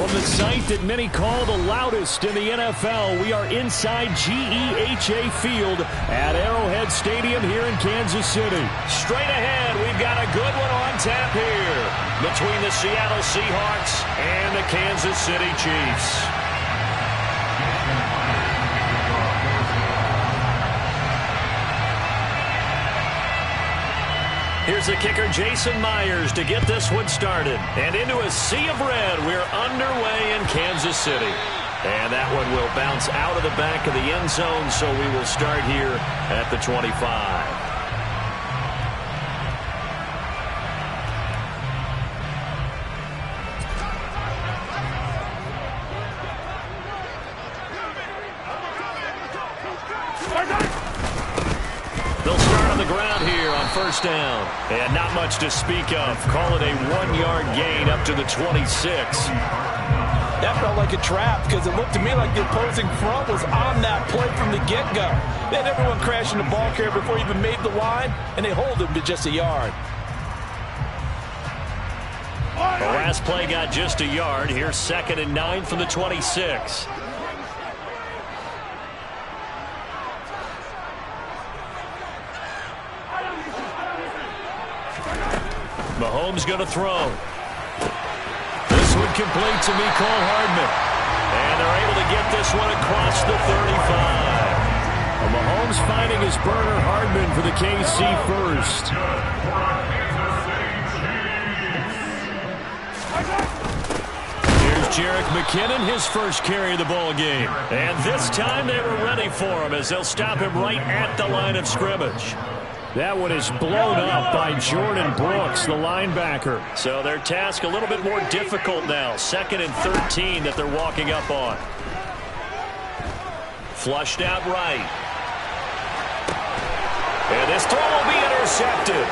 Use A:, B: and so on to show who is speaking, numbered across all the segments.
A: From the site that many call the loudest in the NFL, we are inside GEHA Field at Arrowhead Stadium here in Kansas City. Straight ahead, we've got a good one on tap here between the Seattle Seahawks and the Kansas City Chiefs. Here's the kicker, Jason Myers, to get this one started. And into a sea of red, we're underway in Kansas City. And that one will bounce out of the back of the end zone, so we will start here at the 25. First down, and not much to speak of. Call it a 1-yard gain up to the 26.
B: That felt like a trap because it looked to me like the opposing front was on that play from the get-go. They had everyone crashing the ball carrier before he even made the line, and they hold him to just a yard.
A: The last play got just a yard. Here's 2nd and 9 from the 26. Mahomes going to throw. This one complete to Mecole Hardman. And they're able to get this one across the 35. Well, Mahomes finding his burner, Hardman, for the KC first. Here's Jerick McKinnon, his first carry of the ball game. And this time they were ready for him as they'll stop him right at the line of scrimmage. That one is blown up by Jordan Brooks, the linebacker. So their task a little bit more difficult now. 2nd and 13 that they're walking up on. Flushed out right. And this throw will be intercepted.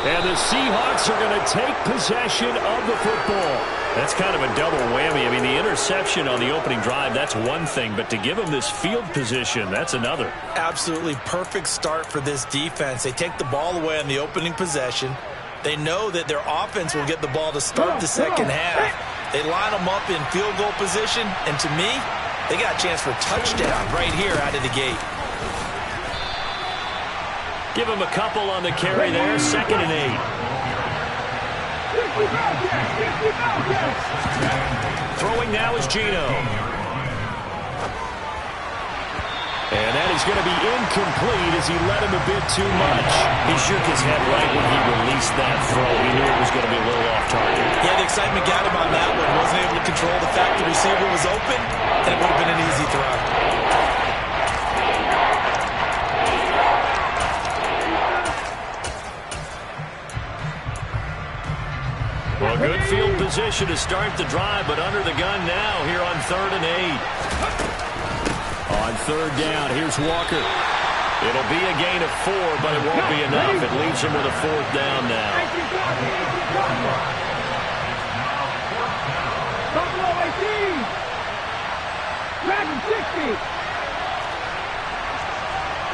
A: And the Seahawks are going to take possession of the football. That's kind of a double whammy. I mean, the interception on the opening drive, that's one thing. But to give them this field position, that's another.
B: Absolutely perfect start for this defense. They take the ball away on the opening possession. They know that their offense will get the ball to start the second half. They line them up in field goal position. And to me, they got a chance for a touchdown right here out of the gate.
A: Give him a couple on the carry there. 2nd and 8. Throwing now is Geno. And that is going to be incomplete as he led him a bit too much. He shook his head right when he released that throw. He knew it was going to be a little off target.
B: Yeah, the excitement got him on that one. Wasn't able to control the fact the receiver was open, and it would have been an easy throw.
A: Well, good field position to start the drive, but under the gun now here on 3rd and 8. On 3rd down, here's Walker. It'll be a gain of 4, but it won't be enough. It leaves him with a 4th down now.
C: Buffalo 18. Dragon 60.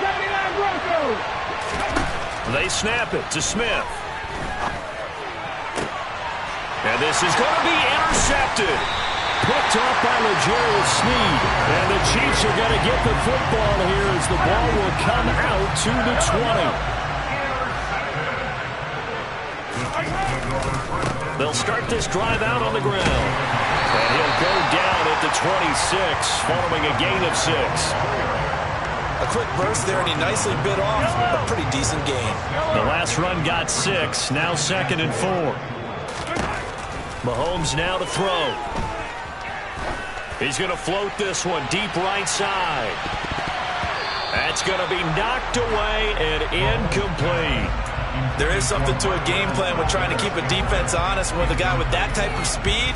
C: 79 Broncos.
A: They snap it to Smith. And this is going to be intercepted. Picked off by L'Jarius Sneed. And the Chiefs are going to get the football here as the ball will come out to the 20. They'll start this drive out on the ground. And he'll go down at the 26 following a gain of 6.
B: A quick burst there, and he nicely bit off a pretty decent gain.
A: The last run got 6. Now 2nd and 4. Mahomes now to throw. He's going to float this one deep right side. That's going to be knocked away and incomplete.
B: There is something to a game plan with trying to keep a defense honest. With a guy with that type of speed,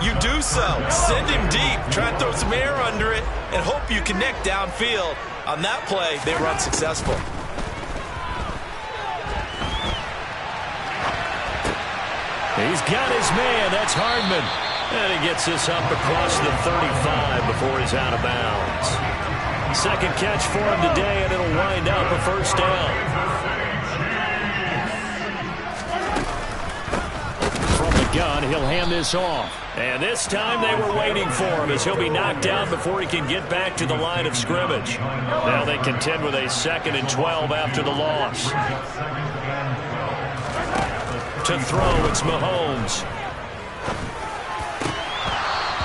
B: you do so. Send him deep, try and throw some air under it, and hope you connect downfield. On that play, they run successful.
A: He's got his man. That's Hardman. And he gets this up across the 35 before he's out of bounds. 2nd catch for him today, and it'll wind up a 1st down. From the gun. He'll hand this off. And this time they were waiting for him as he'll be knocked down before he can get back to the line of scrimmage. Now they contend with a 2nd and 12 after the loss. To throw, it's Mahomes.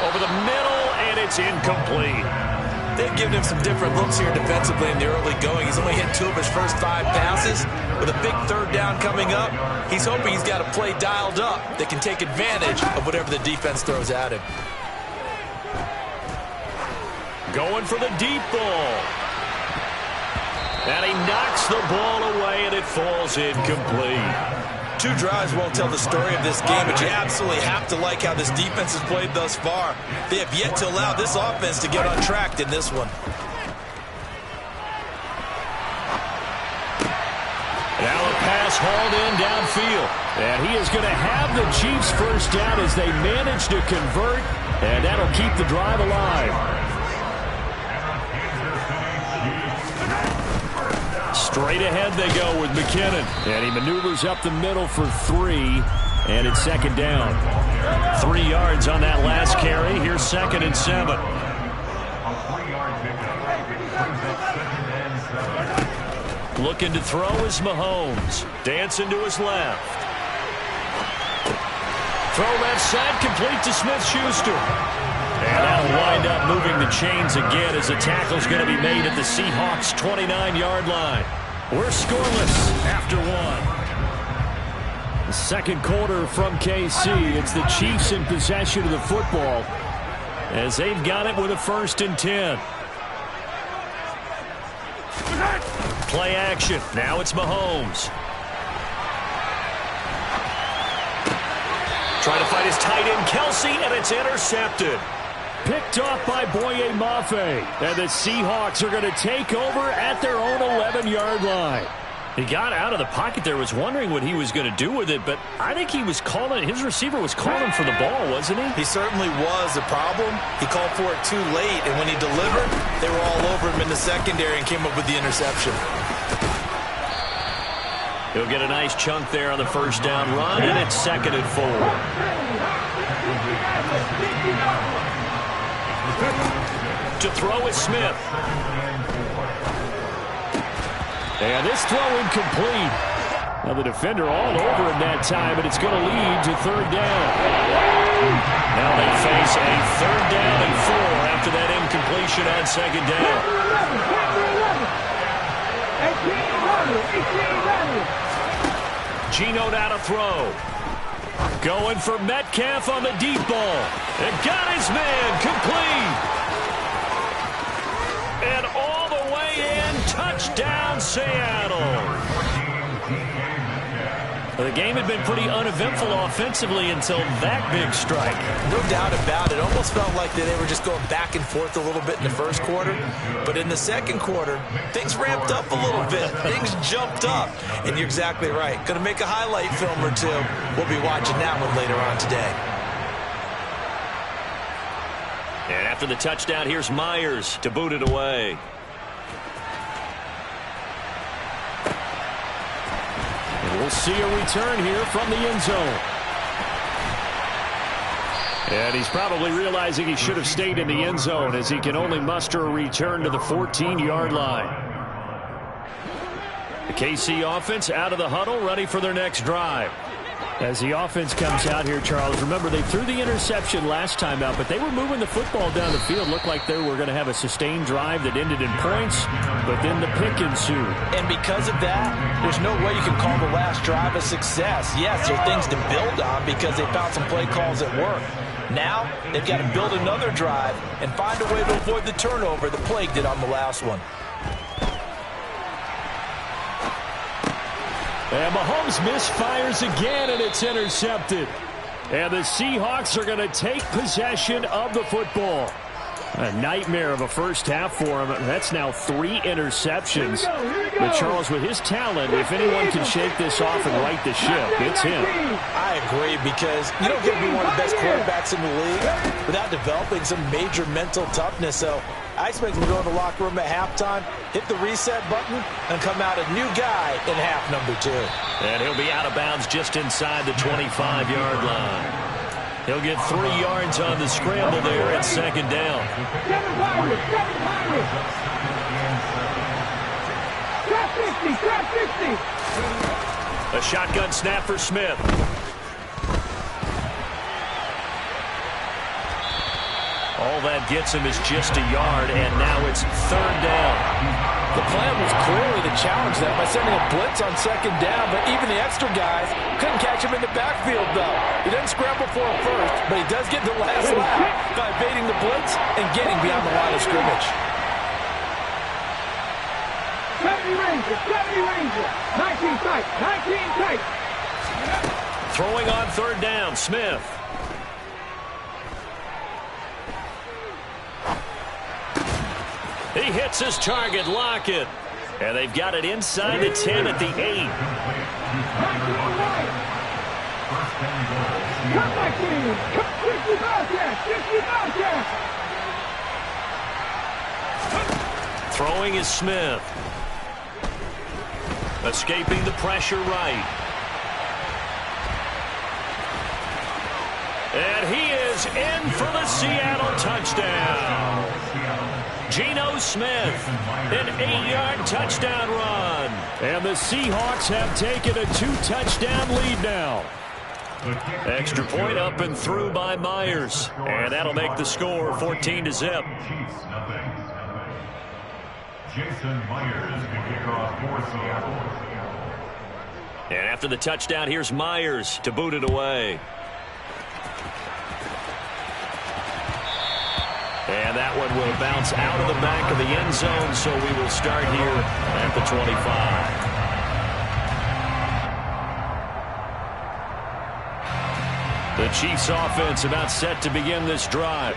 A: Over the middle, and it's incomplete.
B: They've given him some different looks here defensively in the early going. He's only hit 2 of his first 5 passes. With a big 3rd down coming up, he's hoping he's got a play dialed up that can take advantage of whatever the defense throws at him.
A: Going for the deep ball. And he knocks the ball away, and it falls incomplete.
B: 2 drives won't tell the story of this game, but you absolutely have to like how this defense has played thus far. They have yet to allow this offense to get untracked in this one.
A: Now a pass hauled in downfield. And he is going to have the Chiefs first down as they manage to convert, and that'll keep the drive alive. Straight ahead they go with McKinnon. And he maneuvers up the middle for 3. And it's 2nd down. 3 yards on that last carry. Here's 2nd and 7. Looking to throw is Mahomes. Dancing to his left. Throw left side, complete to Smith-Schuster. And that'll wind up moving the chains again as the tackle's going to be made at the Seahawks' 29-yard line. We're scoreless after 1. The 2nd quarter from KC. It's the Chiefs in possession of the football as they've got it with a 1st and 10. Play action. Now it's Mahomes. Trying to fight his tight end, Kelsey, and it's intercepted. Picked off by Boye Mafe. And the Seahawks are going to take over at their own 11-yard line. He got out of the pocket there, was wondering what he was going to do with it, but I think he was calling, his receiver was calling for the ball, wasn't he?
B: He certainly was. The problem, he called for it too late, and when he delivered, they were all over him in the secondary and came up with the interception.
A: He'll get a nice chunk there on the 1st down run, and it's 2nd and 4. To throw is Smith. And this throw incomplete. Now the defender all over him that time, but it's going to lead to 3rd down. Now they face a 3rd down and 4 after that incompletion on 2nd down.
C: 18-11.
A: Geno now to throw. Going for Metcalf on the deep ball. And got his man complete. And all the way in, touchdown Seattle. The game had been pretty uneventful offensively until that big strike.
B: No doubt about it. Almost felt like they were just going back and forth a little bit in the 1st quarter. But in the 2nd quarter, things ramped up a little bit. Things jumped up. And you're exactly right. Going to make a highlight film or 2. We'll be watching that one later on today.
A: And after the touchdown, here's Myers to boot it away. And we'll see a return here from the end zone. And he's probably realizing he should have stayed in the end zone as he can only muster a return to the 14-yard line. The KC offense out of the huddle, ready for their next drive. As the offense comes out here, Charles, remember they threw the interception last time out, but they were moving the football down the field. Looked like they were going to have a sustained drive that ended in points, but then the pick ensued.
B: And because of that, there's no way you can call the last drive a success. Yes, there are things to build on because they found some play calls that work. Now, they've got to build another drive and find a way to avoid the turnover that plagued it on the last one.
A: And Mahomes misfires again, and it's intercepted. And the Seahawks are going to take possession of the football. A nightmare of a first half for him. That's now 3 interceptions. But Charles, with his talent, if anyone can shake this off and right the ship, it's him.
B: I agree, because you don't get to be one of the best quarterbacks in the league without developing some major mental toughness. So I expect him to go in the locker room at halftime, hit the reset button, and come out a new guy in half number 2.
A: And he'll be out of bounds just inside the 25-yard line. He'll get 3 yards on the scramble there at second down. A shotgun snap for Smith. All that gets him is just a yard, and now it's third down.
D: The plan was clearly to challenge them by sending a blitz on second down, but even the extra guys couldn't catch him in the backfield, though. He didn't scramble for him first, but he does get the last lap by evading the blitz and getting beyond the line of scrimmage.
C: 70 Ranger, 19 tight, 19 tight.
A: Throwing on third down, Smith. He hits his target, Lockett. And they've got it inside the 10 at the 8. Throwing is Smith. Escaping the pressure right. And he is in for the Seattle touchdown. Geno Smith, an 8-yard touchdown run. And the Seahawks have taken a 2-touchdown lead now. Extra point up and through by Myers. And that'll make the score 14-0.
E: Jason Myers can kick off for Seattle.
A: And after the touchdown, here's Myers to boot it away. And that one will bounce out of the back of the end zone, so we will start here at the 25. The Chiefs offense about set to begin this drive.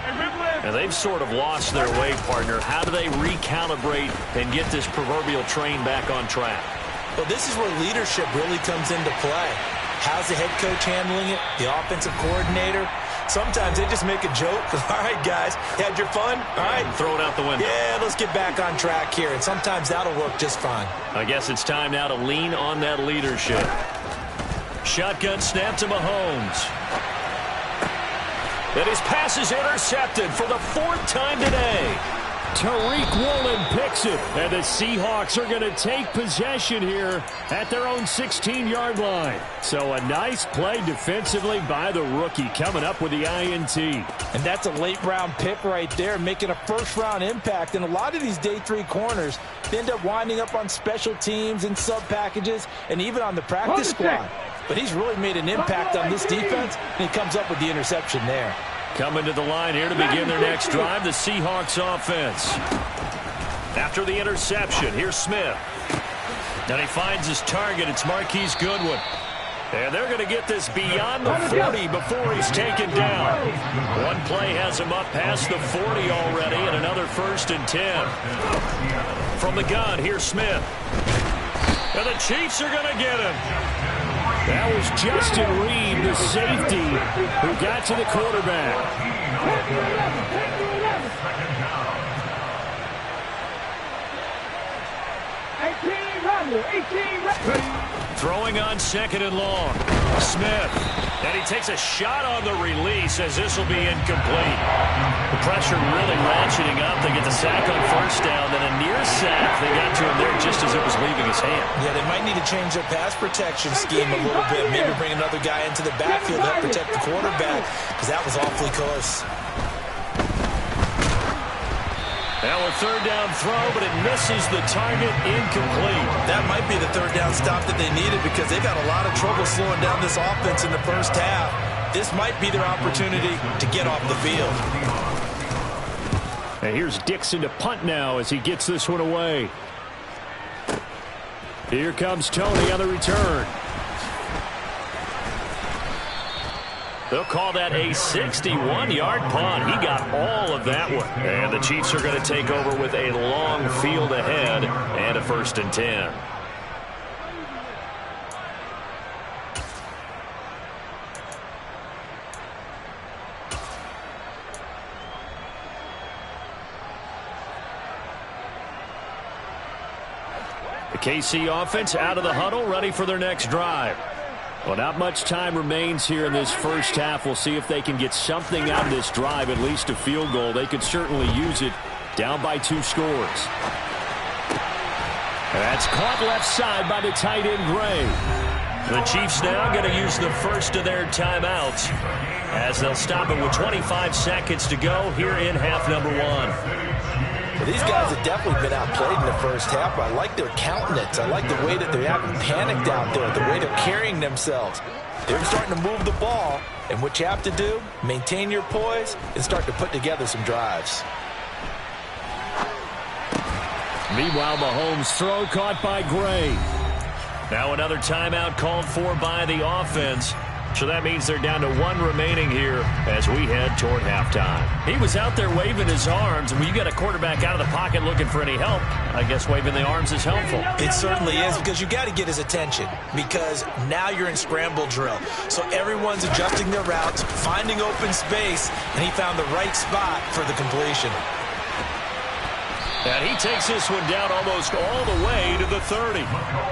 A: And they've sort of lost their way, partner. How do they recalibrate and get this proverbial train back on track?
B: Well, this is where leadership really comes into play. How's the head coach handling it? The offensive coordinator? Sometimes they just make a joke. All right, guys, you had your fun? All right.
A: Throw it out the window.
B: Yeah, let's get back on track here. And sometimes that'll work just fine.
A: I guess it's time now to lean on that leadership. Shotgun snap to Mahomes. And his pass is intercepted for the 4th time today. Tariq Woolen picks it. And the Seahawks are going to take possession here at their own 16-yard line. So a nice play defensively by the rookie coming up with the INT.
D: And that's a late-round pick right there, making a first-round impact. And a lot of these day 3 corners, they end up winding up on special teams and sub-packages and even on the practice squad. But he's really made an impact on this defense, and he comes up with the interception there.
A: Coming to the line here to begin their next drive, the Seahawks offense. After the interception, here's Smith. And he finds his target. It's Marquise Goodwin. And they're going to get this beyond the 40 before he's taken down. One play has him up past the 40 already, and another 1st and 10. From the gun, here's Smith. And the Chiefs are going to get him. That was Justin Reed, the safety, who got to the quarterback. Throwing on 2nd and long. Smith. And he takes a shot on the release as this will be incomplete. The pressure really ratcheting up. They get the sack on 1st down. Then a near sack. They got to him there just as it was leaving his hand.
B: Yeah, they might need to change their pass protection scheme a little bit. Maybe bring another guy into the backfield to help protect the quarterback, because that was awfully close.
A: Now a 3rd down throw, but it misses the target, incomplete.
B: That might be the 3rd down stop that they needed, because they got a lot of trouble slowing down this offense in the first half. This might be their opportunity to get off the field.
A: And here's Dixon to punt now as he gets this one away. Here comes Tony on the return. They'll call that a 61-yard punt. He got all of that one. And the Chiefs are going to take over with a long field ahead and a 1st and 10. The KC offense out of the huddle, ready for their next drive. Well, not much time remains here in this first half. We'll see if they can get something out of this drive, at least a field goal. They could certainly use it, down by 2 scores. And that's caught left side by the tight end, Gray. The Chiefs now going to use the first of their timeouts as they'll stop it with 25 seconds to go here in half number 1.
B: Well, these guys have definitely been outplayed in the first half, but I like their countenance. I like the way that they haven't panicked out there, the way they're carrying themselves. They're starting to move the ball, and what you have to do, maintain your poise and start to put together some drives.
A: Meanwhile, Mahomes' throw caught by Gray. Now another timeout called for by the offense. So that means they're down to 1 remaining here as we head toward halftime. He was out there waving his arms, and when you got a quarterback out of the pocket looking for any help, I guess waving the arms is helpful.
B: It certainly is, because you got to get his attention, because now you're in scramble drill. So everyone's adjusting their routes, finding open space, and he found the right spot for the completion.
A: And he takes this one down almost all the way to the 30.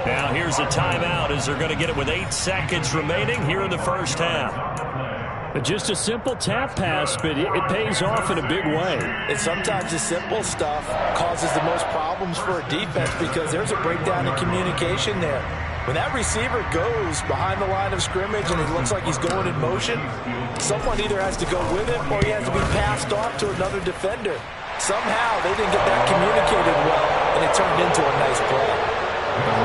A: Now here's a timeout as they're going to get it with 8 seconds remaining here in the first half. Just a simple tap pass, but it pays off in a big way.
B: And sometimes the simple stuff causes the most problems for a defense because there's a breakdown in communication there. When that receiver goes behind the line of scrimmage and it looks like he's going in motion, someone either has to go with him or he has to be passed off to another defender. Somehow they didn't get that communicated well, and it turned into a nice play.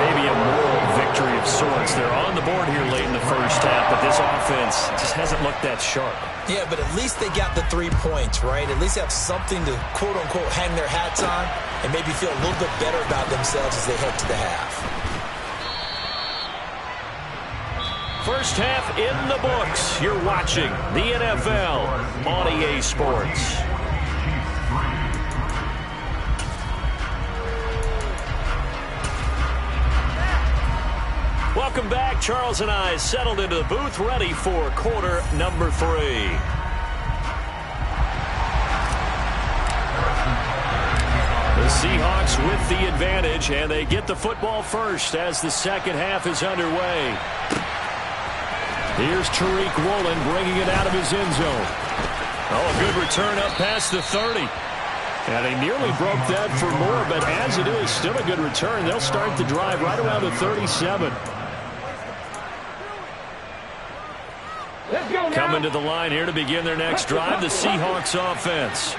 A: Maybe a moral victory of sorts. They're on the board here late in the first half, but this offense just hasn't looked that sharp.
B: Yeah, but at least they got the 3 points, right? At least have something to, quote-unquote, hang their hats on and maybe feel a little bit better about themselves as they head to the half.
A: First half in the books. You're watching the NFL on EA Sports. Welcome back. Charles and I settled into the booth, ready for quarter number 3. The Seahawks with the advantage, and they get the football first as the second half is underway. Here's Tariq Woolen bringing it out of his end zone. Oh, a good return up past the 30. And they nearly broke that for more, but as it is, still a good return. They'll start the drive right around the 37. Coming to the line here to begin their next drive, the Seahawks offense.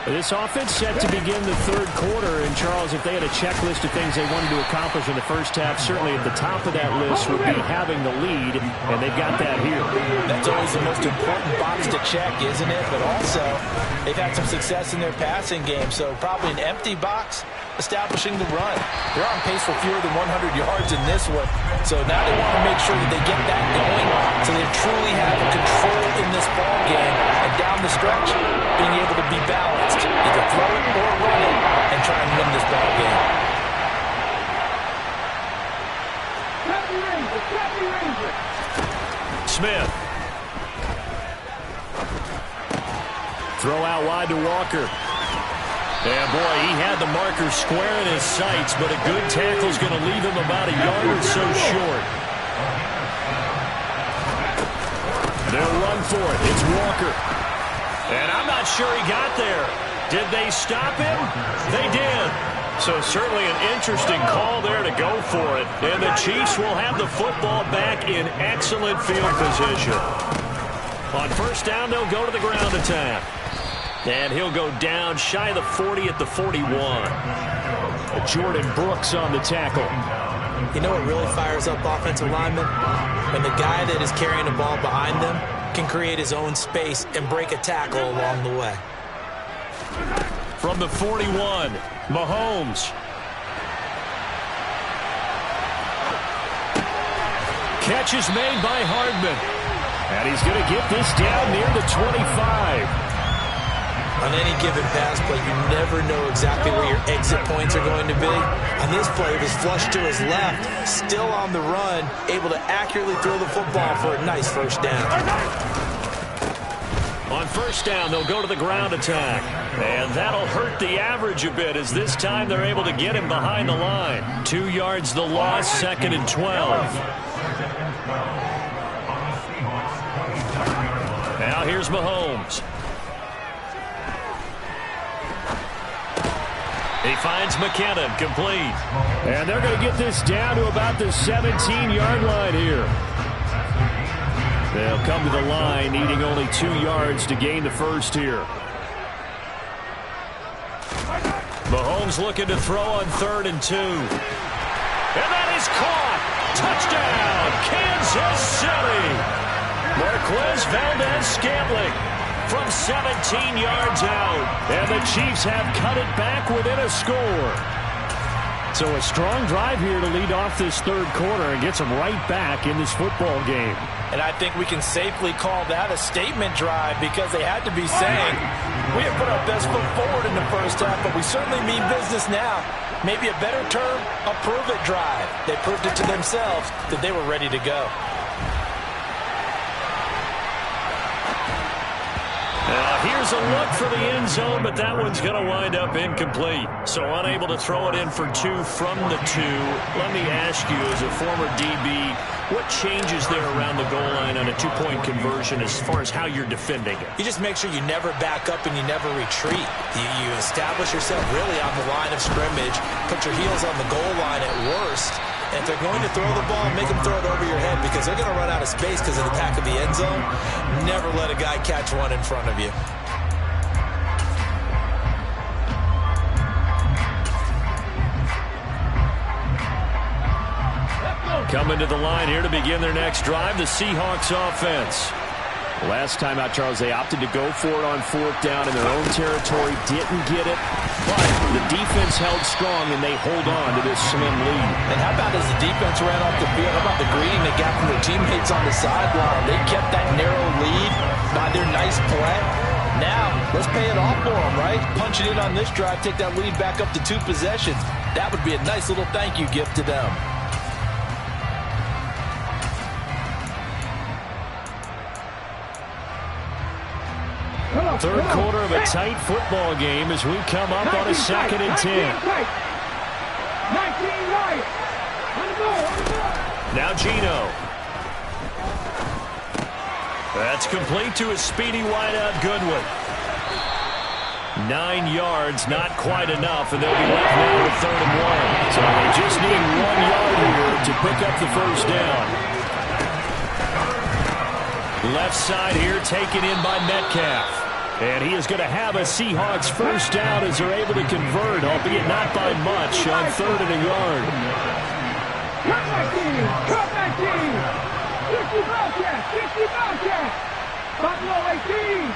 A: This offense set to begin the third quarter, and Charles, if they had a checklist of things they wanted to accomplish in the first half, certainly at the top of that list would be having the lead, and they've got that here.
B: That's always the most important box to check, isn't it? But also, they've had some success in their passing game, so probably an empty box establishing the run. They're on pace for fewer than 100 yards in this one, so now they want to make sure that they get that going so they truly have control in this ball game, and down the stretch, being able to be balanced, either throw it or run it, and try and win this ball game.
A: Smith. Throw out wide to Walker. And boy, he had the marker square in his sights, but a good tackle is going to leave him about a yard or so short. They'll run for it. It's Walker. And I'm not sure he got there. Did they stop him? They did. So certainly an interesting call there to go for it. And the Chiefs will have the football back in excellent field position. On first down, they'll go to the ground attack. And he'll go down shy of the 40 at the 41. Jordan Brooks on the tackle.
B: You know what really fires up offensive linemen? When the guy that is carrying the ball behind them can create his own space and break a tackle along the way.
A: From the 41, Mahomes. Catch is made by Hardman. And he's going to get this down near the 25.
B: On any given pass play, you never know exactly where your exit points are going to be. On this play, it was flushed to his left, still on the run, able to accurately throw the football for a nice first down.
A: On first down, they'll go to the ground attack. And that'll hurt the average a bit as this time they're able to get him behind the line. 2 yards the loss, 2nd and 12. here's Mahomes. He finds McKinnon, complete. And they're going to get this down to about the 17-yard line here. They'll come to the line, needing only 2 yards to gain the first here. Mahomes looking to throw on 3rd and 2. And that is caught. Touchdown, Kansas City. Marquez Valdez-Scantling from 17 yards out. And the Chiefs have cut it back within a score. So a strong drive here to lead off this 3rd quarter and gets them right back in this football game.
D: And I think we can safely call that a statement drive because they had to be saying, we have put our best foot forward in the first half, but we certainly mean business now. Maybe a better term, a prove-it drive. They proved it to themselves that they were ready to go.
A: Here's a look for the end zone, but that one's going to wind up incomplete. So unable to throw it in for 2 from the 2. Let me ask you, as a former DB, what changes there around the goal line on a 2-point conversion as far as how you're defending it?
B: You just make sure you never back up and you never retreat. You establish yourself really on the line of scrimmage, put your heels on the goal line at worst, and if they're going to throw the ball, make them throw it over your head because they're going to run out of space because of the back of the end zone. Never let a guy catch one in front of you.
A: Coming to the line here to begin their next drive, the Seahawks offense. Last time out, Charles, they opted to go for it on 4th down in their own territory. Didn't get it, but the defense held strong, and they hold on to this slim lead.
D: And how about as the defense ran off the field, how about the greeting they got from their teammates on the sideline? They kept that narrow lead by their nice play. Now, let's pay it off for them, right? Punch it in on this drive, take that lead back up to 2 possessions. That would be a nice little thank you gift to them.
A: Third quarter of a tight football game as we come up on a 2nd and 10.
C: 19 right.
A: Now Geno. That's complete to a speedy wideout Goodwin. 9 yards, not quite enough, and they'll be left now with 3rd and 1. So they just need 1 yard here to pick up the first down. Left side here taken in by Metcalf. And he is going to have a Seahawks first down as they're able to convert, albeit not by much, on 3rd and a yard.
C: Cut 19. 60 Bobcats. Buffalo 18.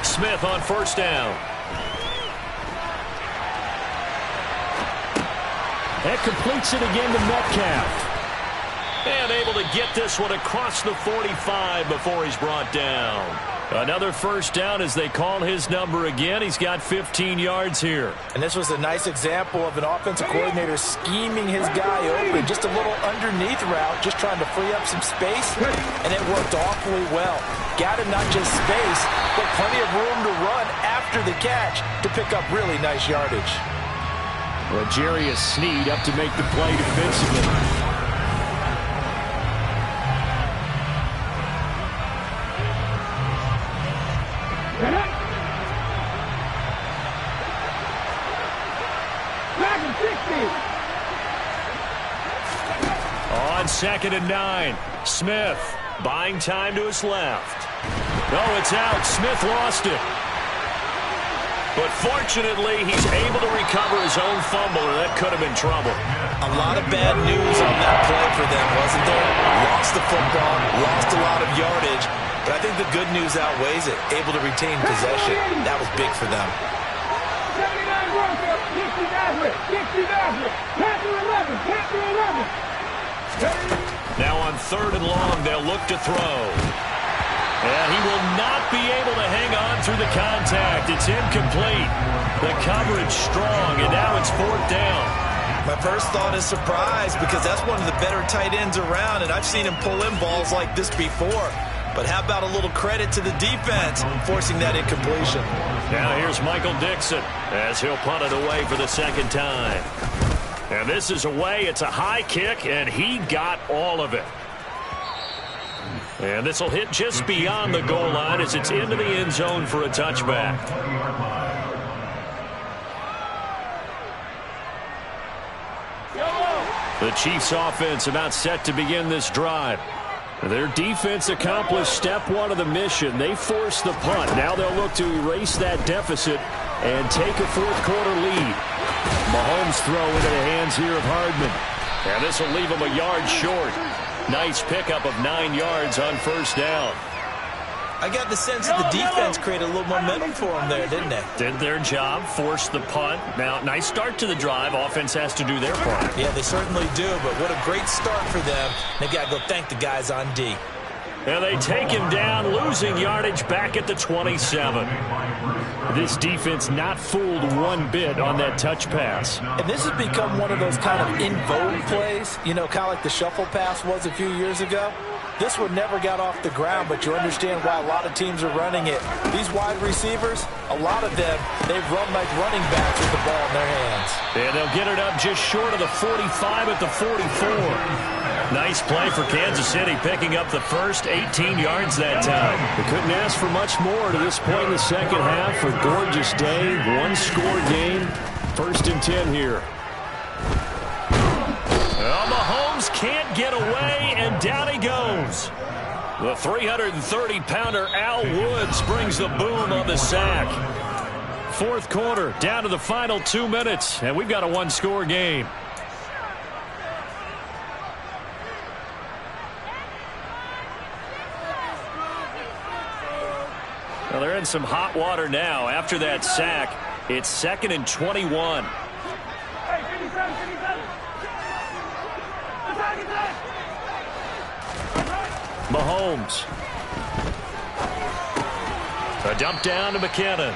A: Smith on 1st down. That completes it again to Metcalf. And able to get this one across the 45 before he's brought down. Another first down as they call his number again. He's got 15 yards here.
D: And this was a nice example of an offensive coordinator scheming his guy open. Just a little underneath route, just trying to free up some space. And it worked awfully well. Got him not just space, but plenty of room to run after the catch to pick up really nice yardage.
A: Well, Jarius Sneed up to make the play defensively. On 2nd and 9, Smith buying time to his left. No, it's out. Smith lost it. But fortunately, he's able to recover his own fumble, or that could have been trouble.
B: A lot of bad news on that play for them, wasn't there? Lost the football, lost a lot of yardage, but I think the good news outweighs it. Able to retain possession. That was big for them.
C: 79 Broncos, 60 Nazareth. Panther 11.
A: Now on 3rd and long, they'll look to throw. And he will not be able to hang on through the contact. It's incomplete. The coverage strong, and now it's 4th down.
B: My first thought is surprise because that's one of the better tight ends around, and I've seen him pull in balls like this before. But how about a little credit to the defense forcing that incompletion?
A: Now here's Michael Dixon as he'll punt it away for the 2nd time. And this is away. It's a high kick, and he got all of it. And this will hit just beyond the goal line as it's into the end zone for a touchback. The Chiefs offense about set to begin this drive. Their defense accomplished step one of the mission. They forced the punt. Now they'll look to erase that deficit and take a fourth quarter lead. Mahomes throw into the hands here of Hardman. And this will leave him a yard short. Nice pickup of 9 yards on first down.
B: I got the sense that the defense created a little momentum for them there, didn't they?
A: Did their job, forced the punt. Now, nice start to the drive. Offense has to do their part.
B: Yeah, they certainly do, but what a great start for them. They've got to go thank the guys on D.
A: And they take him down, losing yardage back at the 27. This defense not fooled one bit on that touch pass.
D: And this has become one of those kind of in vogue plays, you know, kind of like the shuffle pass was a few years ago. This one never got off the ground, but you understand why a lot of teams are running it. These wide receivers, a lot of them, they've run like running backs with the ball in their hands.
A: And they'll get it up just short of the 45 at the 44. Nice play for Kansas City, picking up the first 18 yards that time. They couldn't ask for much more to this point in the second half. A gorgeous day, one-score game. 1st and 10 here. Well, Mahomes can't get away, and down he goes. The 330-pounder Al Woods brings the boom on the sack. Fourth quarter, down to the final 2 minutes, and we've got a one-score game. Well, they're in some hot water now. After that sack, it's 2nd and 21. Mahomes. A dump down to McKinnon.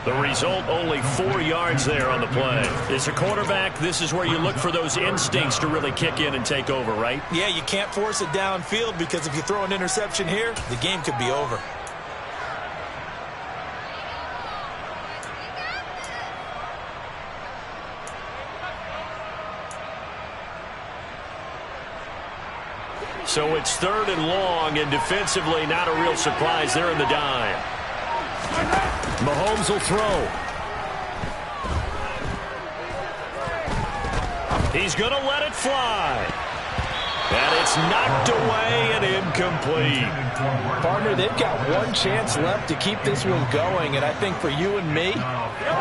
A: The result, only 4 yards there on the play. As a quarterback, this is where you look for those instincts to really kick in and take over, right?
B: Yeah, you can't force it downfield because if you throw an interception here, the game could be over.
A: So it's 3rd and long, and defensively not a real surprise. They're in the dime. Mahomes will throw. He's going to let it fly. And it's knocked away and incomplete.
D: Partner, they've got one chance left to keep this one going, and I think for you and me,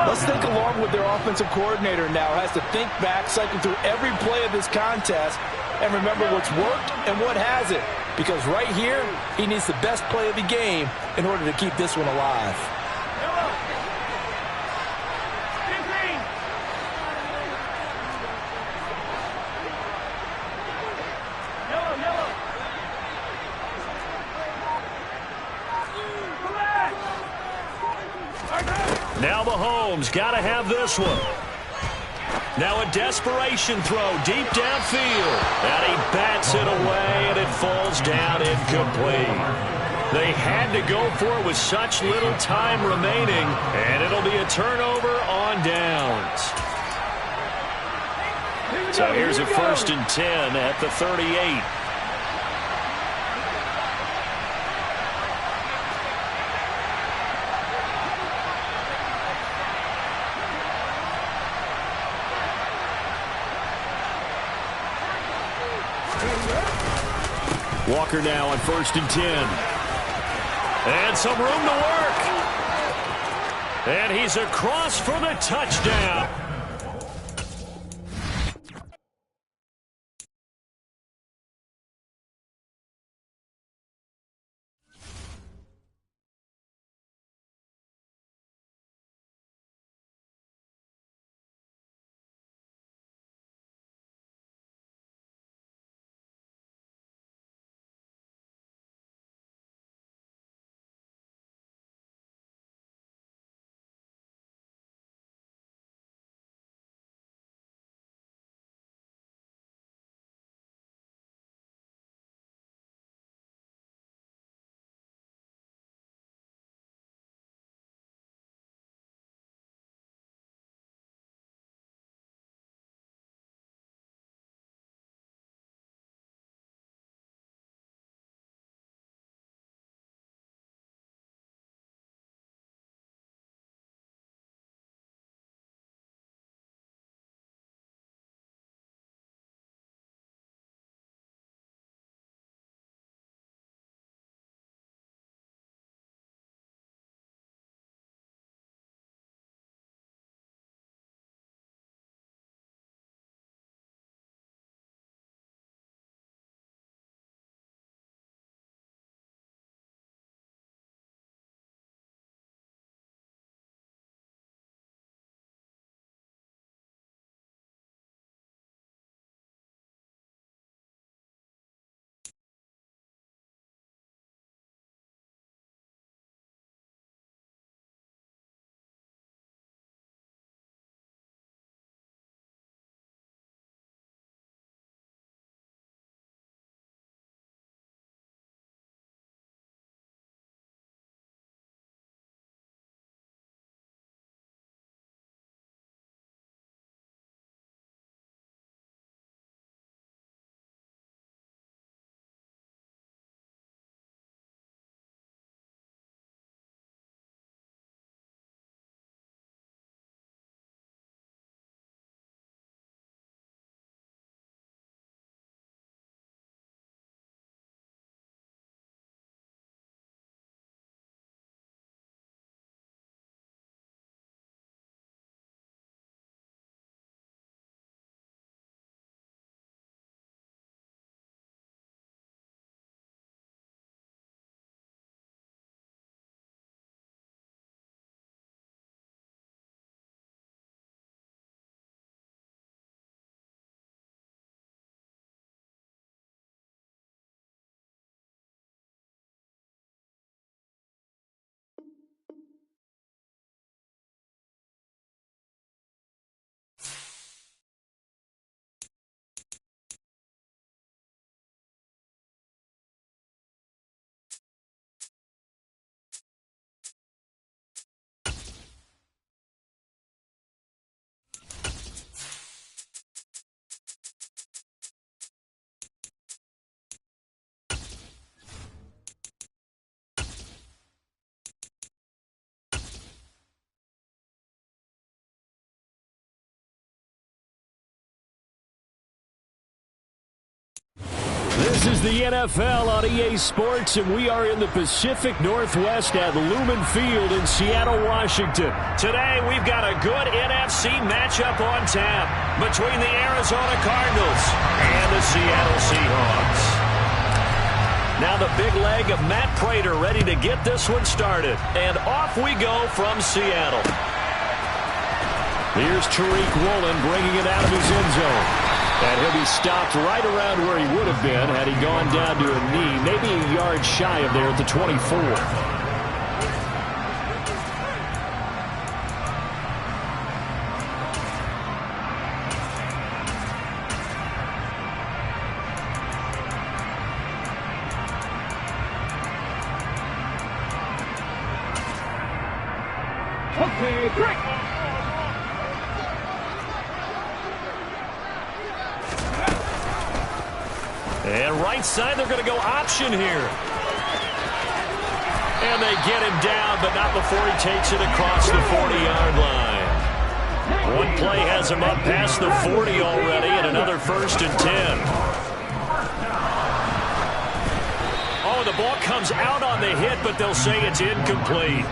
D: let's think along with their offensive coordinator now. Has to think back, cycle through every play of this contest, and remember what's worked and what hasn't. Because right here, he needs the best play of the game in order to keep this one alive.
A: Now Mahomes got to have this one. Now a desperation throw deep downfield. And he bats it away, and it falls down incomplete. They had to go for it with such little time remaining, and it'll be a turnover on downs. So here's a 1st and 10 at the 38. Walker now on 1st and 10. And some room to work. And he's across for the touchdown. This is the NFL on EA Sports, and we are in the Pacific Northwest at Lumen Field in Seattle, Washington. Today, we've got a good NFC matchup on tap between the Arizona Cardinals and the Seattle Seahawks. Now the big leg of Matt Prater ready to get this one started. And off we go from Seattle. Here's Tariq Woolen bringing it out of his end zone. And he'll be stopped right around where he would have been had he gone down to a knee, maybe a yard shy of there at the 24.
C: Okay, break.
A: And right side, they're going to go option here. And they get him down, but not before he takes it across the 40-yard line. One play has him up past the 40 already, and another 1st and 10. Oh, the ball comes out on the hit, but they'll say it's incomplete.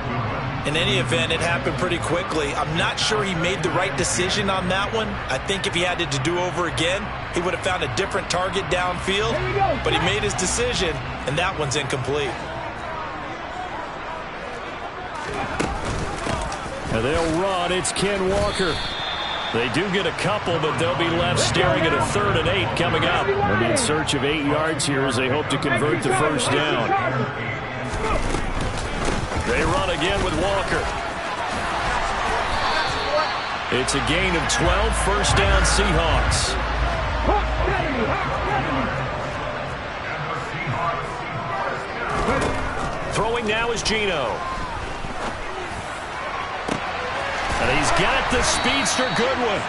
B: In any event, it happened pretty quickly. I'm not sure he made the right decision on that one. I think if he had it to do over again, he would have found a different target downfield. But he made his decision, and that one's incomplete.
A: And they'll run. It's Ken Walker. They do get a couple, but they'll be left staring at a 3rd and 8 coming up. They'll be in search of 8 yards here as they hope to convert the first down. They run again with Walker. It's a gain of 12, first down Seahawks. Throwing now is Geno. And he's got the speedster Goodwin.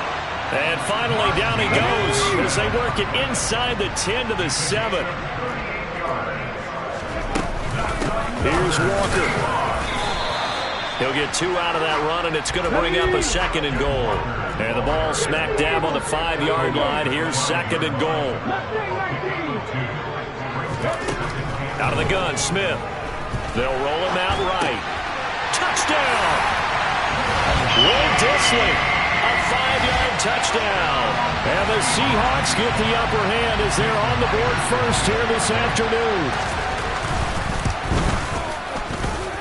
A: And finally down he goes as they work it inside the 10 to the 7. Here's Walker. He'll get 2 out of that run, and it's going to bring up a 2nd and goal. And the ball smack dab on the 5-yard line. Here's 2nd and goal. Out of the gun, Smith. They'll roll him out right. Touchdown! Will Dissly, a 5-yard touchdown. And the Seahawks get the upper hand as they're on the board first here this afternoon.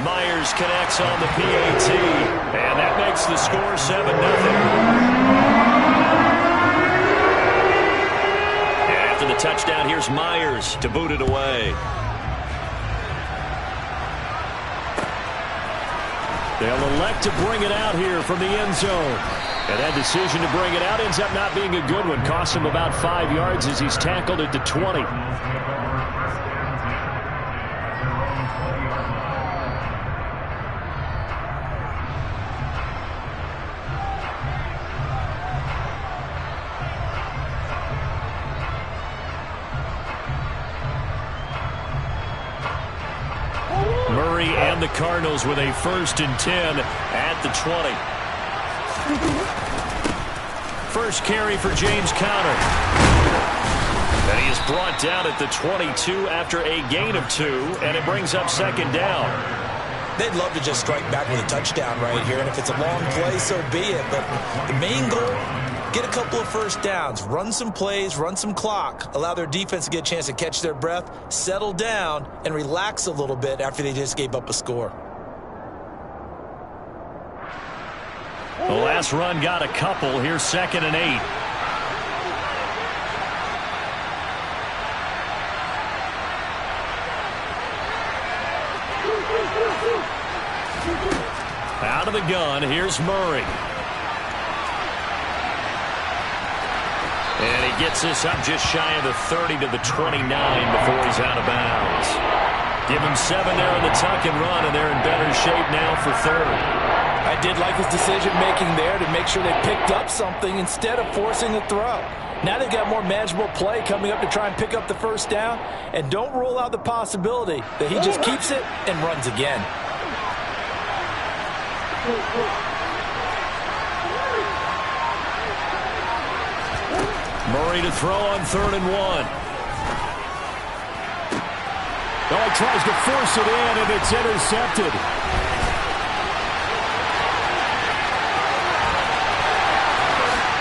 A: Myers connects on the PAT, and that makes the score 7-0. After the touchdown, here's Myers to boot it away. They'll elect to bring it out here from the end zone. And that decision to bring it out ends up not being a good one. Costs him about 5 yards as he's tackled at the 20. And the Cardinals with a 1st and 10 at the 20. First carry for James Conner. And he is brought down at the 22 after a gain of 2, and it brings up 2nd down.
B: They'd love to just strike back with a touchdown right here, and if it's a long play, so be it. But the main goal, get a couple of first downs, run some plays, run some clock, allow their defense to get a chance to catch their breath, settle down, and relax a little bit after they just gave up a score.
A: The last run got a couple. Here's 2nd and 8. Out of the gun, here's Murray. And he gets this up just shy of the 30 to the 29 before he's out of bounds. Give him 7 there in the tuck and run, and they're in better shape now for 3rd.
D: I did like his decision-making there to make sure they picked up something instead of forcing the throw. Now they've got more manageable play coming up to try and pick up the first down, and don't rule out the possibility that he just keeps it and runs again.
A: Murray to throw on 3rd and 1. Oh, he tries to force it in, and it's intercepted.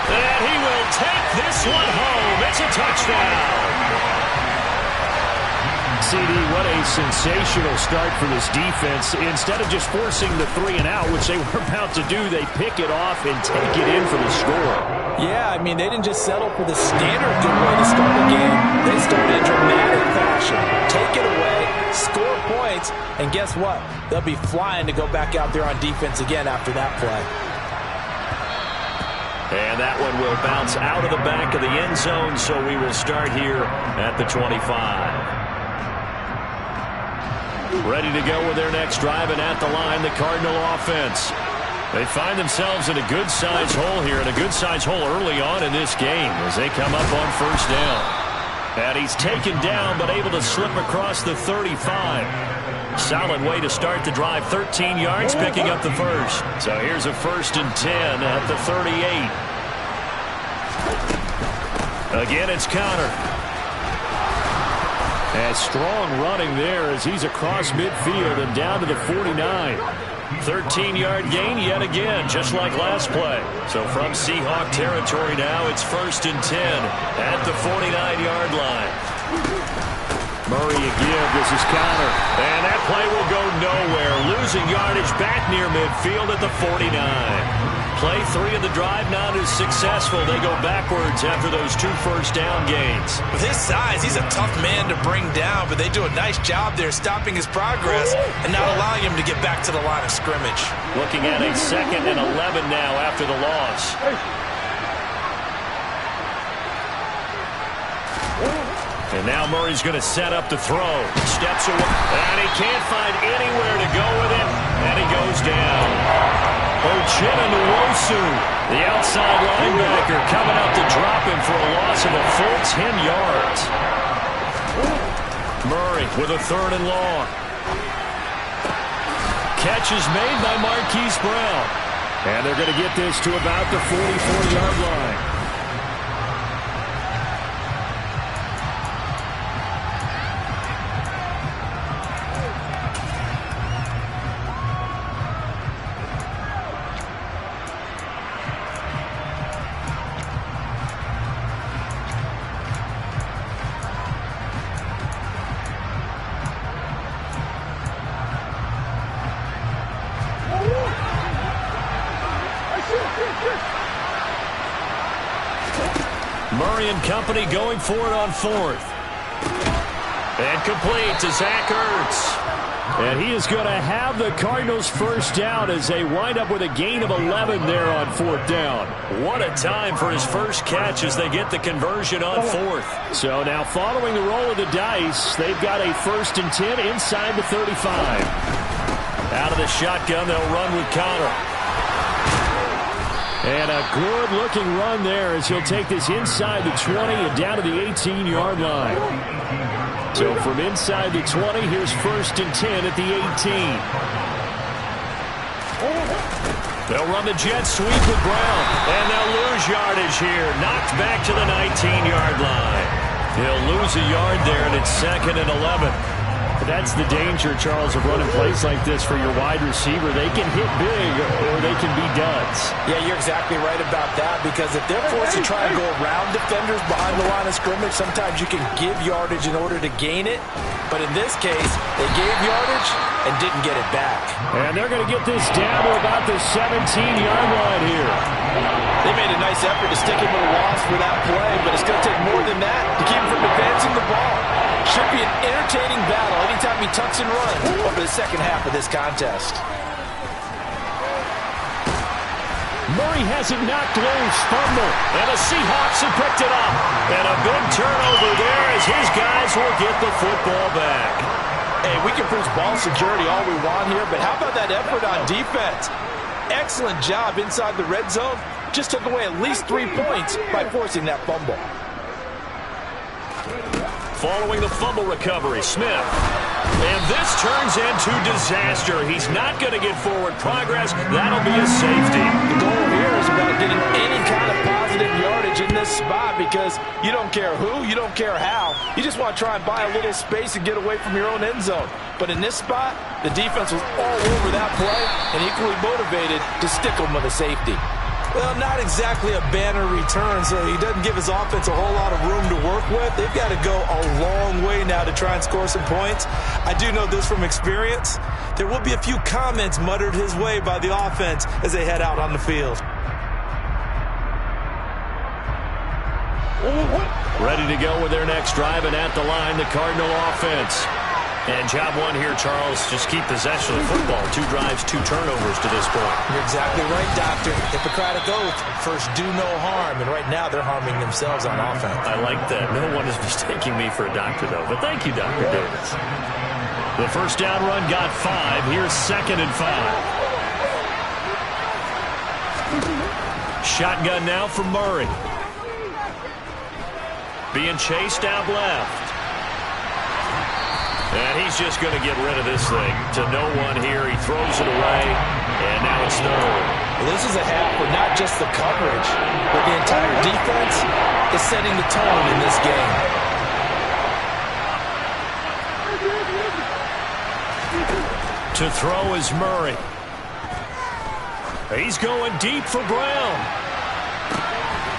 A: And he will take this one home. It's a touchdown. CD, what a sensational start for this defense. Instead of just forcing the 3 and out, which they were about to do, they pick it off and take it in for the score.
D: Yeah, I mean, they didn't just settle for the standard good way to start the game. They started in dramatic fashion. Take it away, score points, and guess what? They'll be flying to go back out there on defense again after that play.
A: And that one will bounce out of the back of the end zone, so we will start here at the 25. Ready to go with their next drive, and at the line, the Cardinal offense. They find themselves in a good-sized hole here, and a good-sized hole early on in this game as they come up on first down. And he's taken down, but able to slip across the 35. Solid way to start the drive, 13 yards, picking up the first. So here's a 1st and 10 at the 38. Again, it's Connor. And strong running there as he's across midfield and down to the 49. 13-yard gain yet again, just like last play. So from Seahawk territory now, it's 1st and 10 at the 49-yard line. Murray again, this is Connor. And that play will go nowhere. Losing yardage back near midfield at the 49. Play 3 of the drive not as successful. They go backwards after those 2 first-down gains.
B: With his size, he's a tough man to bring down, but they do a nice job there stopping his progress and not allowing him to get back to the line of scrimmage.
A: Looking at a 2nd and 11 now after the loss. And now Murray's going to set up the throw. Steps away, and he can't find anywhere to go with it, and he goes down. Uchenna-Nwosu, the outside linebacker, coming up to drop him for a loss of a full 10 yards. Murray with a 3rd and long. Catch is made by Marquise Brown. And they're going to get this to about the 44-yard line. Murray and company going for it on 4th. And complete to Zach Ertz. And he is going to have the Cardinals first down as they wind up with a gain of 11 there on 4th down. What a time for his first catch as they get the conversion on 4th. So now following the roll of the dice, they've got a 1st and 10 inside the 35. Out of the shotgun, they'll run with Connor. And a good-looking run there as he'll take this inside the 20 and down to the 18-yard line. So from inside the 20, here's 1st and 10 at the 18. They'll run the jet sweep with Brown, and they'll lose yardage here. Knocked back to the 19-yard line. He'll lose a yard there, and it's 2nd and 11. That's the danger, Charles, of running plays like this for your wide receiver. They can hit big or they can be duds.
D: Yeah, you're exactly right about that, because if they're forced to try and go around defenders behind the line of scrimmage, sometimes you can give yardage in order to gain it. But in this case, they gave yardage and didn't get it back.
A: And they're going to get this down to about the 17-yard line here.
D: They made a nice effort to stick him with a loss for that play, but it's going to take more than that to keep him from advancing the ball. Should be an entertaining battle anytime he tucks and runs over the second half of this contest.
A: Murray has it knocked loose. Fumble. And the Seahawks have picked it up. And a big turnover there as his guys will get the football back.
D: Hey, we can prove ball security all we want here, but how about that effort on defense? Excellent job inside the red zone. Just took away at least 3 points by forcing that fumble.
A: Following the fumble recovery, Smith. And this turns into disaster. He's not going to get forward progress. That'll be a safety.
D: The goal here is cares about getting any kind of positive yardage in this spot because you don't care who, you don't care how. You just want to try and buy a little space and get away from your own end zone. But in this spot, the defense was all over that play and equally motivated to stick them with a safety.
B: Well, not exactly a banner return, so he doesn't give his offense a whole lot of room to work with. They've got to go a long way now to try and score some points. I do know this from experience. There will be a few comments muttered his way by the offense as they head out on the field.
A: Ready to go with their next drive, and at the line, the Cardinal offense. And job one here, Charles, just keep possession of the football. 2 drives, 2 turnovers to this point.
B: You're exactly right, Doctor. Hippocratic oath. First, do no harm. And right now, they're harming themselves on offense.
A: I like that. No one is mistaking me for a doctor, though. But thank you, Dr. Davis. The first down run got 5. Here's 2nd and 5. Shotgun now for Murray. Being chased out left. And he's just going to get rid of this thing. To no one here. He throws it away. And now it's third.
D: Well, this is a half where not just the coverage, but the entire defense is setting the tone in this game.
A: To throw is Murray. He's going deep for Brown.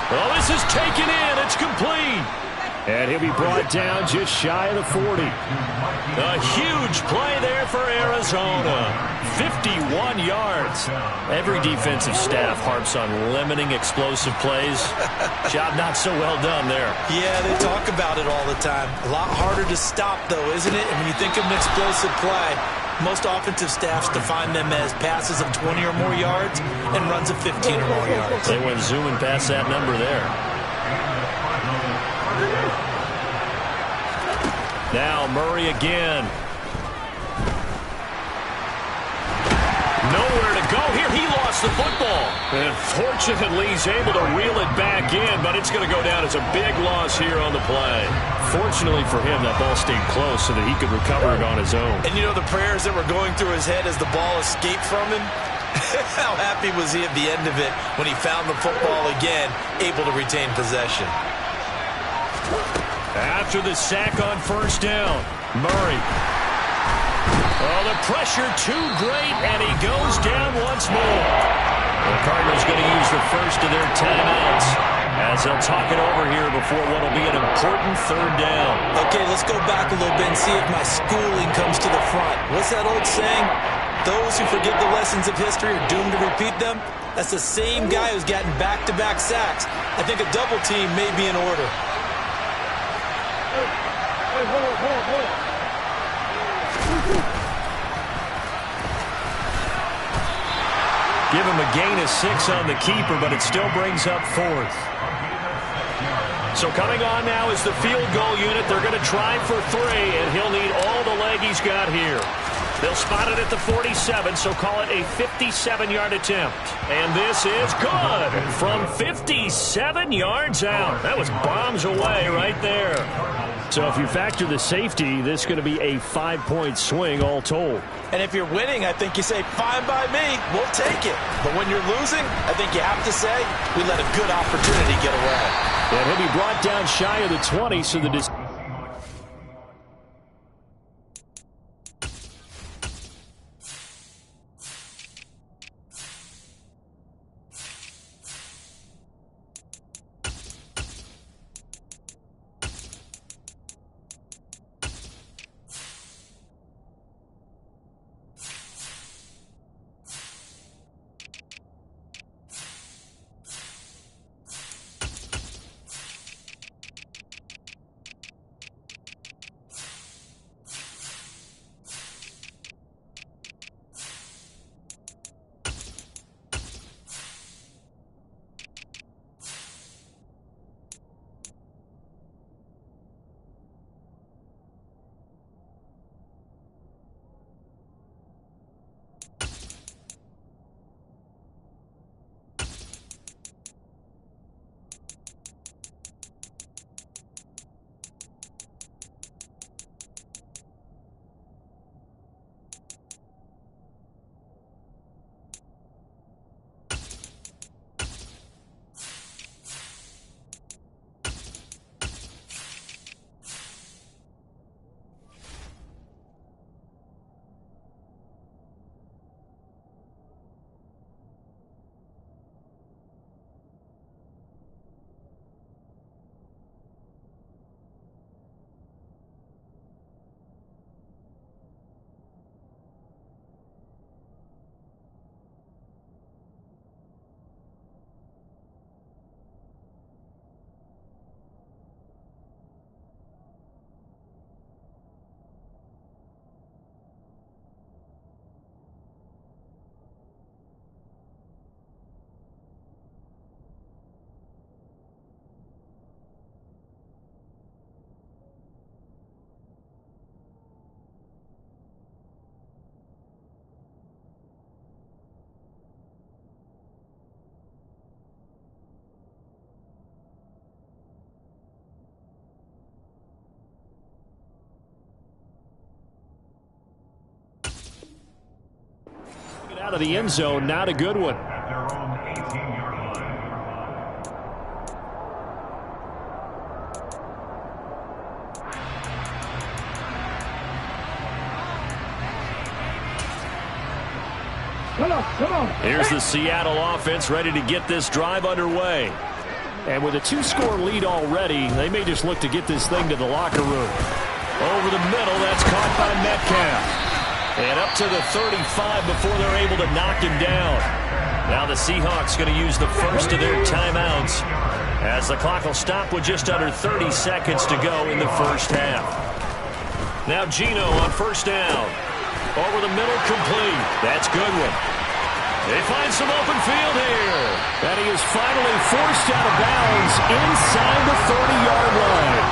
A: Well, this is taken in. It's complete. And he'll be brought down just shy of the 40. A huge play there for Arizona. 51 yards. Every defensive staff harps on limiting explosive plays. Job not so well done there.
B: Yeah, they talk about it all the time. A lot harder to stop, though, isn't it? And when you think of an explosive play, most offensive staffs define them as passes of 20 or more yards and runs of 15 or more yards.
A: They went zooming past that number there. Now Murray again. Nowhere to go here. He lost the football. And fortunately, he's able to reel it back in, but it's going to go down as a big loss here on the play. Fortunately for him, that ball stayed close so that he could recover it on his own.
B: And you know the prayers that were going through his head as the ball escaped from him? How happy was he at the end of it when he found the football again, able to retain possession?
A: After the sack on first down, Murray. Oh, the pressure too great, and he goes down once more. The Cardinals going to use the first of their timeouts as they'll talk it over here before what will be an important third down.
B: Okay, let's go back a little bit and see if my schooling comes to the front. What's that old saying? Those who forget the lessons of history are doomed to repeat them. That's the same guy who's gotten back-to-back sacks. I think a double team may be in order.
A: Give him a gain of 6 on the keeper, but it still brings up 4th. So coming on now is the field goal unit. They're going to try for 3, and he'll need all the leg he's got here. They'll spot it at the 47, so call it a 57-yard attempt. And this is good from 57 yards out. That was bombs away right there. So if you factor the safety, this is going to be a 5-point swing all told.
B: And if you're winning, I think you say, fine by me, we'll take it. But when you're losing, I think you have to say, we let a good opportunity get away.
A: And he'll be brought down shy of the 20, so the out of the end zone. Not a good one.
E: At their own 18-yard line.
C: Come on.
A: Here's the Seattle offense ready to get this drive underway. And with a 2-score lead already, they may just look to get this thing to the locker room. Over the middle, that's caught by Metcalf. And up to the 35 before they're able to knock him down. Now the Seahawks going to use the first of their timeouts as the clock will stop with just under 30 seconds to go in the first half. Now Geno on first down. Over the middle, complete. That's good one. They find some open field here. And he is finally forced out of bounds inside the 30-yard line.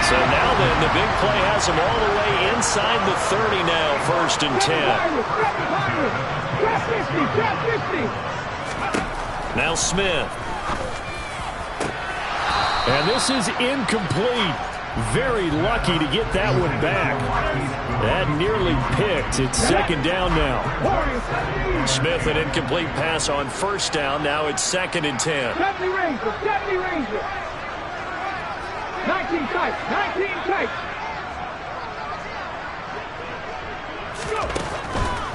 A: So now then, the big play has him all the way inside the 30 now, 1st and 10. Now Smith. And this is incomplete. Very lucky to get that one back. That nearly picked. It's 2nd down now. Smith, an incomplete pass on 1st down. Now it's 2nd and 10.
C: 70 Ranger. 19 tight.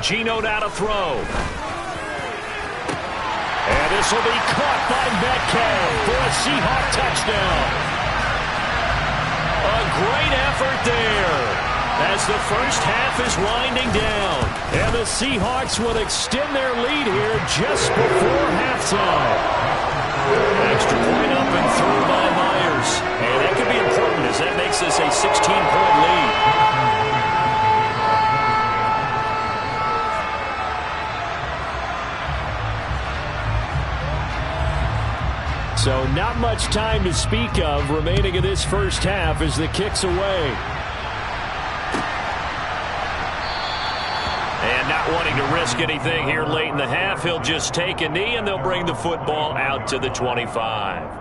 A: Geno now to throw. And this will be caught by Metcalf for a Seahawk touchdown. A great effort there as the first half is winding down. And the Seahawks will extend their lead here just before halftime. Extra point up and through by Myers. And that could be important as that makes this a 16-point lead. So not much time to speak of remaining in this first half as the kick's away. And not wanting to risk anything here late in the half, he'll just take a knee and they'll bring the football out to the 25.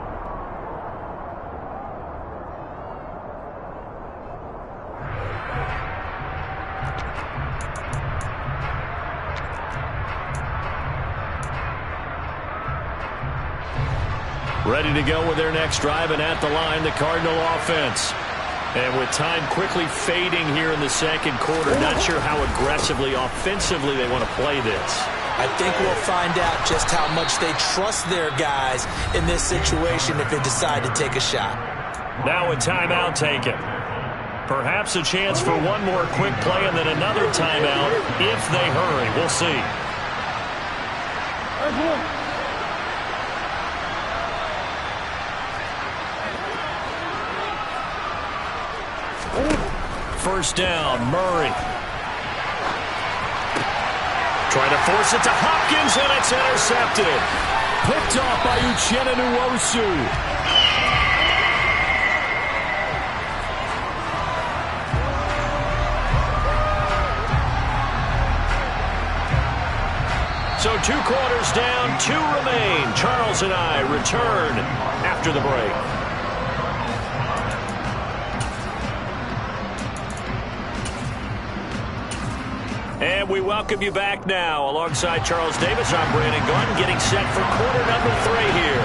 A: Ready to go with their next drive, and at the line, the Cardinal offense. And with time quickly fading here in the second quarter, not sure how aggressively, offensively they want to play this.
B: I think we'll find out just how much they trust their guys in this situation if they decide to take a shot.
A: Now a timeout taken. Perhaps a chance for one more quick play and then another timeout if they hurry. We'll see. First down, Murray. Trying to force it to Hopkins, and it's intercepted. Picked off by Uchenna Nwosu. So 2 quarters down, 2 remain. Charles and I return after the break. And we welcome you back now. Alongside Charles Davis, I'm Brandon Gunn, getting set for quarter number 3 here.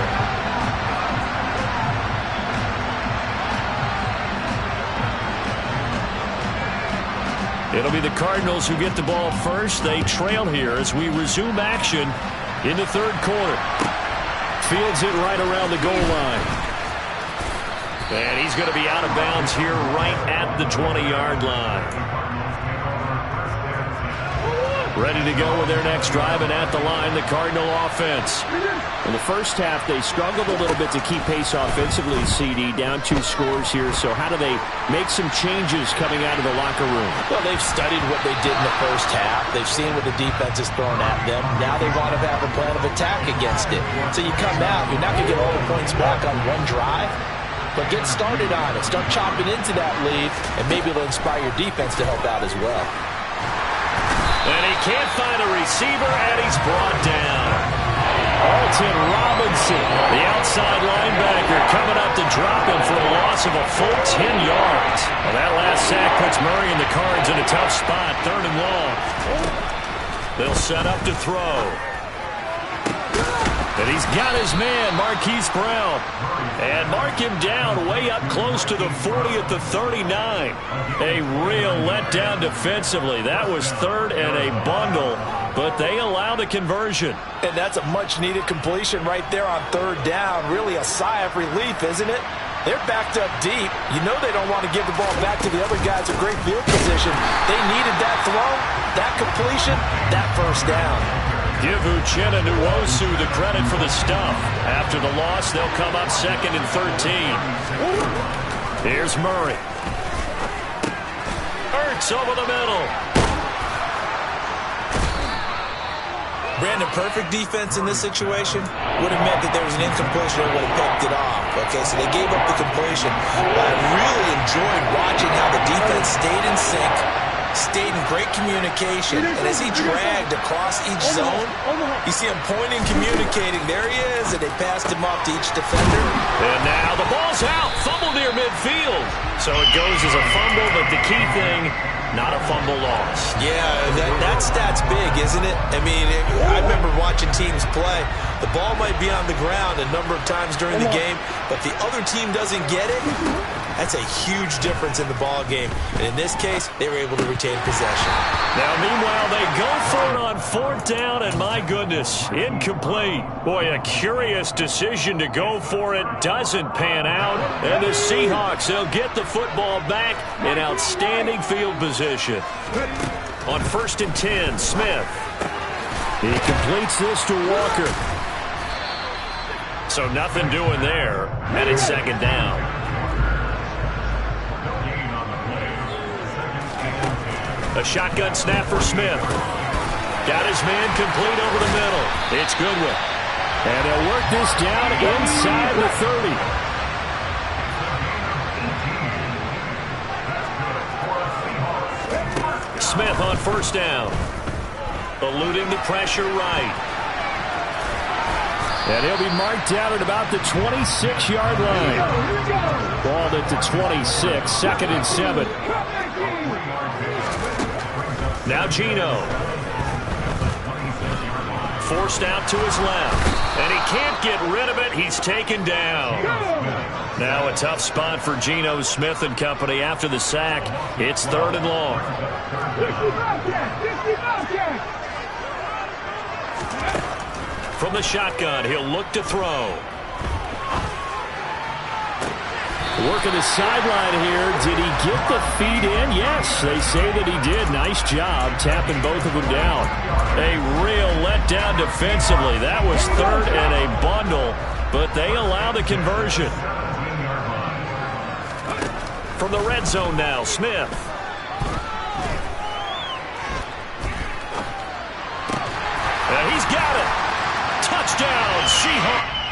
A: It'll be the Cardinals who get the ball first. They trail here as we resume action in the 3rd quarter. Fields it right around the goal line. And he's going to be out of bounds here right at the 20-yard line. Ready to go with their next drive, and at the line, the Cardinal offense. In the first half, they struggled a little bit to keep pace offensively, CD, down 2 scores here. So how do they make some changes coming out of the locker room?
D: Well, they've studied what they did in the first half. They've seen what the defense is throwing at them. Now they want to have a plan of attack against it. So you come out, you're not going to get all the points back on one drive, but get started on it. Start chopping into that lead, and maybe it'll inspire your defense to help out as well.
A: And he can't find a receiver, and he's brought down. Alton Robinson, the outside linebacker, coming up to drop him for a loss of a full 10 yards. Well, that last sack puts Murray and the Cards in a tough spot, 3rd and long. They'll set up to throw. And he's got his man, Marquise Brown. And mark him down way up close to the 40 at the 39. A real letdown defensively. That was third and a bundle, but they allow the conversion.
D: And that's a much-needed completion right there on third down. Really a sigh of relief, isn't it? They're backed up deep. You know they don't want to give the ball back to the other guys in great field position. They needed that throw, that completion, that first down.
A: Give Uchenna Nwosu the credit for the stuff. After the loss, they'll come up 2nd and 13. Here's Murray. Ertz over the middle.
B: Brandon, perfect defense in this situation would have meant that there was an incompletion or would have picked it off. Okay, so they gave up the completion. But I really enjoyed watching how the defense stayed in sync, stayed in great communication, and as he dragged across each zone, you see him pointing, communicating. There he is, and they passed him off to each defender.
A: And now the ball's out. Fumble near midfield. So it goes as a fumble, but the key thing, not a fumble loss.
B: Yeah, that stat's big, isn't it? I mean, I remember watching teams play. The ball might be on the ground a number of times during the game, but the other team doesn't get it. That's a huge difference in the ball game. And in this case, they were able to retain possession.
A: Now, meanwhile, they go for it on 4th down, and my goodness, incomplete. Boy, a curious decision to go for it. Doesn't pan out. And the Seahawks, they'll get the football back in outstanding field position. On 1st and 10, Smith. He completes this to Walker. So nothing doing there, and it's 2nd down. A shotgun snap for Smith. Got his man complete over the middle. It's Goodwin. And they'll work this down inside the 30. Smith on 1st down. Eluding the pressure right. And he'll be marked down at about the 26-yard line. Ball at the 26, 2nd and 7. Now Geno. Forced out to his left. And he can't get rid of it. He's taken down. Now a tough spot for Geno Smith and company after the sack. It's 3rd and long. From the shotgun, he'll look to throw. Working the sideline here. Did he get the feet in? Yes, they say that he did. Nice job tapping both of them down. A real letdown defensively. That was 3rd and a bundle, but they allow the conversion. From the red zone now, Smith. And he's got it. Touchdown, Seahawks.